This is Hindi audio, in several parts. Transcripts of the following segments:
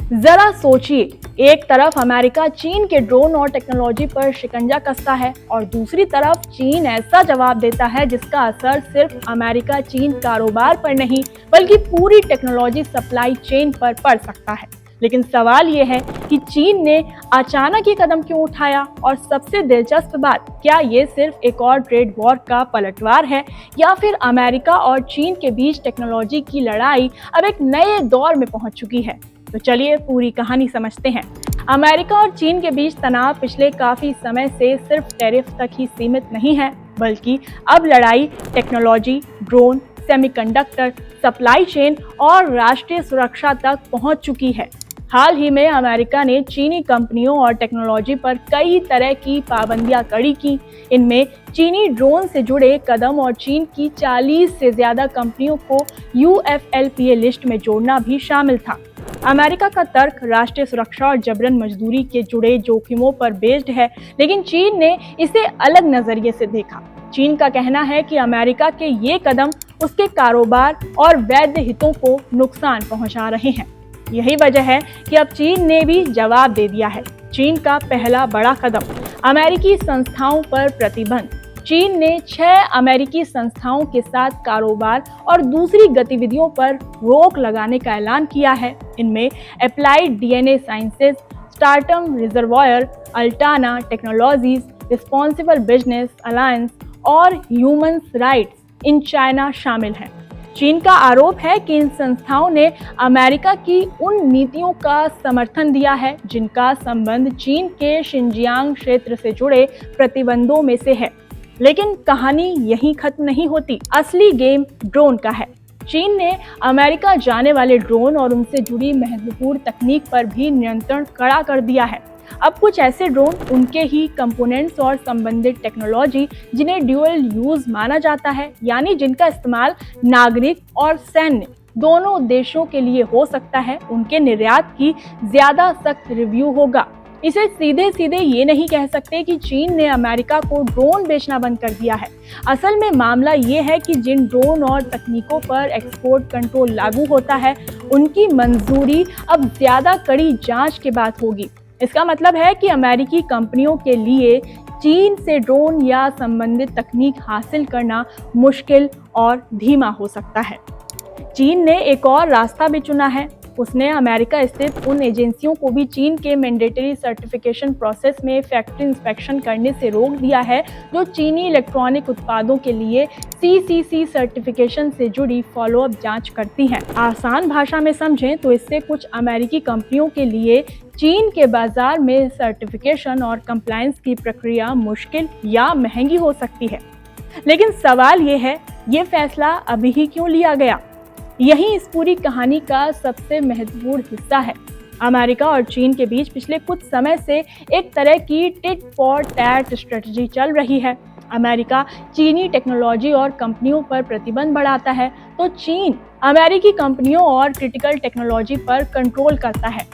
जरा सोचिए, एक तरफ अमेरिका चीन के ड्रोन और टेक्नोलॉजी पर शिकंजा कसता है और दूसरी तरफ चीन ऐसा जवाब देता है जिसका असर सिर्फ अमेरिका चीन कारोबार पर नहीं बल्कि पूरी टेक्नोलॉजी सप्लाई चेन पर पड़ सकता है। लेकिन सवाल यह है कि चीन ने अचानक ये कदम क्यों उठाया, और सबसे दिलचस्प बात, क्या ये सिर्फ एक और ट्रेड वॉर का पलटवार है या फिर अमेरिका और चीन के बीच टेक्नोलॉजी की लड़ाई अब एक नए दौर में पहुंच चुकी है। तो चलिए पूरी कहानी समझते हैं। अमेरिका और चीन के बीच तनाव पिछले काफी समय से सिर्फ टैरिफ तक ही सीमित नहीं है, बल्कि अब लड़ाई technology, drone, semiconductor, supply chain और राष्ट्रीय सुरक्षा तक पहुंच चुकी है। हाल ही में अमेरिका ने चीनी कंपनियों और टेक्नोलॉजी पर कई तरह की पाबंदियां कड़ी की। इनमें चीनी ड्रोन से जुड़े कदम और चीन की 40 से ज्यादा कंपनियों को UFLPA लिस्ट में जोड़ना भी शामिल था। अमेरिका का तर्क राष्ट्रीय सुरक्षा और जबरन मजदूरी के जुड़े जोखिमों पर बेस्ड है, लेकिन चीन ने इसे अलग नजरिए से देखा। चीन का कहना है कि अमेरिका के ये कदम उसके कारोबार और वैध हितों को नुकसान पहुंचा रहे हैं। यही वजह है कि अब चीन ने भी जवाब दे दिया है। चीन का पहला बड़ा कदम, अमेरिकी संस्थाओं पर प्रतिबंध। चीन ने 6 अमेरिकी संस्थाओं के साथ कारोबार और दूसरी गतिविधियों पर रोक लगाने का ऐलान किया है। इनमें अप्लाइड DNA साइंसेज, स्टार्टम reservoir, Altana technologies, responsible business alliance और ह्यूमंस राइट्स इन चाइना शामिल हैं। चीन का आरोप है कि इन संस्थाओं ने अमेरिका की उन नीतियों का समर्थन दिया है जिनका संबंध चीन के शिनजियांग क्षेत्र से जुड़े प्रतिबंधों में से है। लेकिन कहानी यहीं खत्म नहीं होती। असली गेम ड्रोन का है। चीन ने अमेरिका जाने वाले ड्रोन और उनसे जुड़ी महत्वपूर्ण तकनीक पर भी नियंत्रण कड़ा कर दिया है। अब कुछ ऐसे ड्रोन, उनके ही कंपोनेंट्स और संबंधित टेक्नोलॉजी जिन्हें ड्यूअल यूज माना जाता है, यानी जिनका इस्तेमाल नागरिक और सैन्य दोनों देशों के लिए हो सकता है, उनके निर्यात की ज्यादा सख्त रिव्यू होगा। इसे सीधे सीधे ये नहीं कह सकते कि चीन ने अमेरिका को ड्रोन बेचना बंद कर दिया है। असल में मामला ये है कि जिन ड्रोन और तकनीकों पर एक्सपोर्ट कंट्रोल लागू होता है, उनकी मंजूरी अब ज्यादा कड़ी जांच के बाद होगी। इसका मतलब है कि अमेरिकी कंपनियों के लिए चीन से ड्रोन या संबंधित तकनीक हासिल करना मुश्किल और धीमा हो सकता है। चीन ने एक और रास्ता भी चुना है। उसने अमेरिका स्थित उन एजेंसियों को भी चीन के मैंडेटरी सर्टिफिकेशन प्रोसेस में फैक्ट्री इंस्पेक्शन करने से रोक दिया है, जो चीनी इलेक्ट्रॉनिक उत्पादों के लिए CCC सर्टिफिकेशन से जुड़ी फॉलोअप जांच करती हैं। आसान भाषा में समझें तो इससे कुछ अमेरिकी कंपनियों के लिए चीन के बाजार में सर्टिफिकेशन और कंप्लायंस की प्रक्रिया मुश्किल या महंगी हो सकती है। लेकिन सवाल ये है, ये फैसला अभी ही क्यों लिया गया? यही इस पूरी कहानी का सबसे महत्वपूर्ण हिस्सा है। अमेरिका और चीन के बीच पिछले कुछ समय से एक तरह की टिट फॉर टैट स्ट्रेटजी चल रही है। अमेरिका चीनी टेक्नोलॉजी और कंपनियों पर प्रतिबंध बढ़ाता है, तो चीन अमेरिकी कंपनियों और क्रिटिकल टेक्नोलॉजी पर कंट्रोल करता है।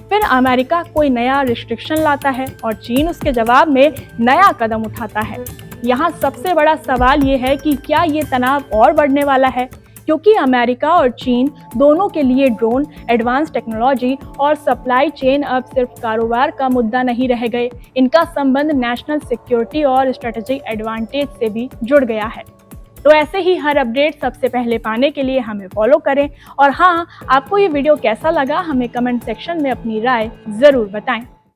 फिर अमेरिका कोई नया रिस्ट्रिक्शन लाता है और चीन उसके जवाब में नया कदम उठाता है। यहाँ सबसे बड़ा सवाल ये है कि क्या ये तनाव और बढ़ने वाला है, क्योंकि अमेरिका और चीन दोनों के लिए ड्रोन, एडवांस टेक्नोलॉजी और सप्लाई चेन अब सिर्फ कारोबार का मुद्दा नहीं रह गए। इनका संबंध नेशनल सिक्योरिटी और स्ट्रेटेजिक एडवांटेज से भी जुड़ गया है। तो ऐसे ही हर अपडेट सबसे पहले पाने के लिए हमें फॉलो करें। और हाँ, आपको ये वीडियो कैसा लगा हमें कमेंट सेक्शन में अपनी राय ज़रूर बताएं।